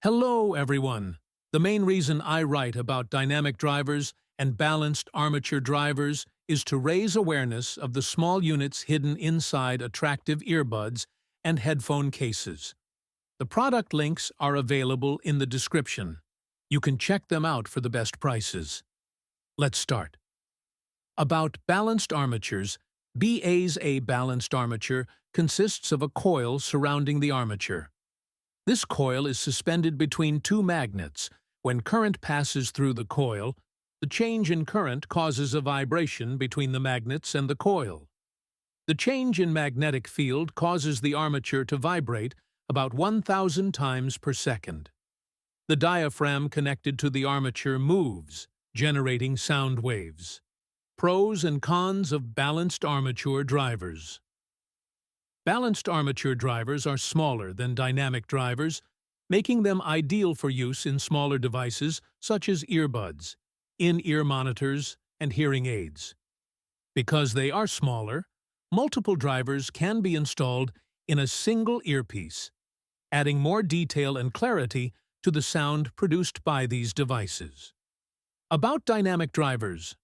Hello, everyone. The main reason I write about dynamic drivers and balanced armature drivers is to raise awareness of the small units hidden inside attractive earbuds and headphone cases. The product links are available in the description. You can check them out for the best prices. Let's start. About balanced armatures, A balanced armature consists of a coil surrounding the armature. This coil is suspended between two magnets. When current passes through the coil, the change in current causes a vibration between the magnets and the coil. The change in magnetic field causes the armature to vibrate about 1,000 times per second. The diaphragm connected to the armature moves, generating sound waves. Pros and cons of balanced armature drivers. Balanced armature drivers are smaller than dynamic drivers, making them ideal for use in smaller devices such as earbuds, in-ear monitors, and hearing aids. Because they are smaller, multiple drivers can be installed in a single earpiece, adding more detail and clarity to the sound produced by these devices. About dynamic drivers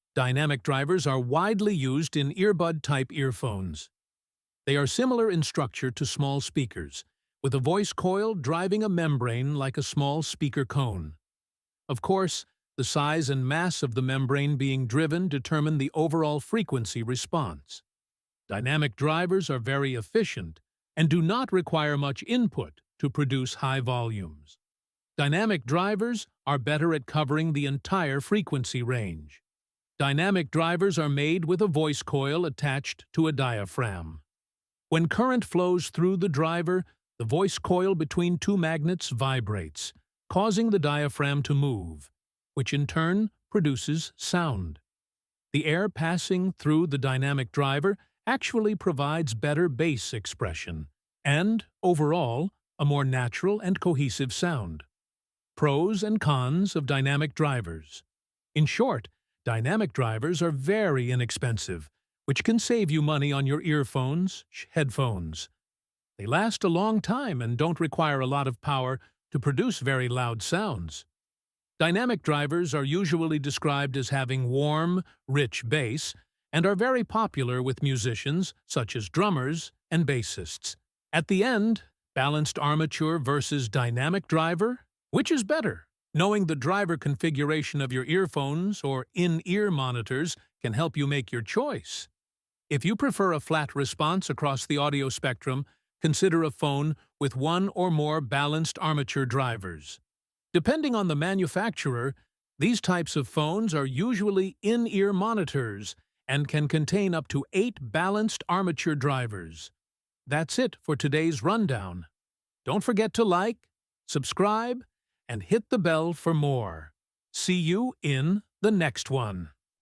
are widely used in earbud-type earphones. They are similar in structure to small speakers, with a voice coil driving a membrane like a small speaker cone. Of course, the size and mass of the membrane being driven determine the overall frequency response. Dynamic drivers are very efficient and do not require much input to produce high volumes. Dynamic drivers are better at covering the entire frequency range. Dynamic drivers are made with a voice coil attached to a diaphragm. When current flows through the driver, the voice coil between two magnets vibrates, causing the diaphragm to move, which in turn produces sound. The air passing through the dynamic driver actually provides better bass expression and, overall, a more natural and cohesive sound. Pros and cons of dynamic drivers. In short, dynamic drivers are very inexpensive, which can save you money on your earphones, headphones. They last a long time and don't require a lot of power to produce very loud sounds. Dynamic drivers are usually described as having warm, rich bass and are very popular with musicians such as drummers and bassists. At the end, balanced armature versus dynamic driver? Which is better? Knowing the driver configuration of your earphones or in-ear monitors can help you make your choice. If you prefer a flat response across the audio spectrum, consider a phone with one or more balanced armature drivers. Depending on the manufacturer, these types of phones are usually in-ear monitors and can contain up to 8 balanced armature drivers. That's it for today's rundown. Don't forget to like, subscribe, and hit the bell for more. See you in the next one.